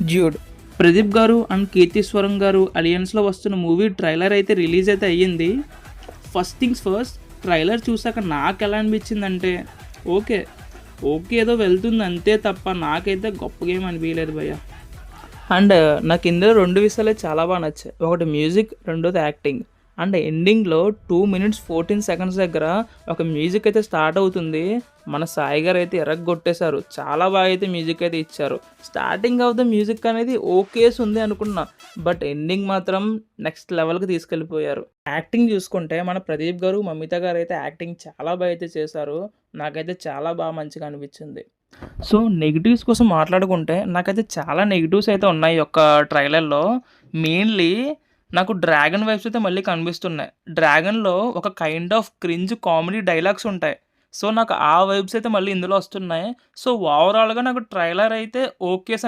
Dude. Pradeep గారు and కీర్తిస్వరం గారు అలియన్స్లో వస్తున్న మూవీ ట్రైలర్ అయితే రిలీజ్ అయితే అయ్యింది. ఫస్ట్ థింగ్స్ ఫస్ట్, ట్రైలర్ చూసాక నాకు ఎలా అనిపించిందంటే ఓకే ఓకే ఏదో వెళ్తుంది అంతే తప్ప నాకైతే గొప్పగా ఏం అనిపించలేదు భయ్య. అండ్ నాకు ఇందులో రెండు విషయాలు చాలా బాగా నచ్చాయి. ఒకటి మ్యూజిక్, రెండోది యాక్టింగ్. అండ్ ఎండింగ్లో 2 minutes 14 seconds దగ్గర ఒక మ్యూజిక్ అయితే స్టార్ట్ అవుతుంది. మన సాయి గారు అయితే ఎరగొట్టేశారు. చాలా బాగా అయితే మ్యూజిక్ అయితే ఇచ్చారు. స్టార్టింగ్ ఆఫ్ ద మ్యూజిక్ అనేది ఓకేస్ ఉంది అనుకున్నా, బట్ ఎండింగ్ మాత్రం నెక్స్ట్ లెవెల్కి తీసుకెళ్ళిపోయారు. యాక్టింగ్ చూసుకుంటే మన ప్రదీప్ గారు, మమిత గారు అయితే యాక్టింగ్ చాలా బాగా అయితే చేశారు. నాకైతే చాలా బాగా మంచిగా అనిపించింది. సో నెగిటివ్స్ కోసం మాట్లాడుకుంటే నాకైతే చాలా నెగిటివ్స్ అయితే ఉన్నాయి ఈ యొక్క ట్రైలర్‌లో. మెయిన్‌లీ నాకు డ్రాగన్ వైబ్స్ అయితే మళ్ళీ కనిపిస్తున్నాయి. డ్రాగన్‌లో ఒక kind of cringe comedy dialogues ఉంటాయి. సో నాకు ఆ వైబ్స్ అయితే మళ్ళీ ఇందులో వస్తున్నాయి. సో ఓవరాల్‌గా నాకు ట్రైలర్ అయితే ఓకేస్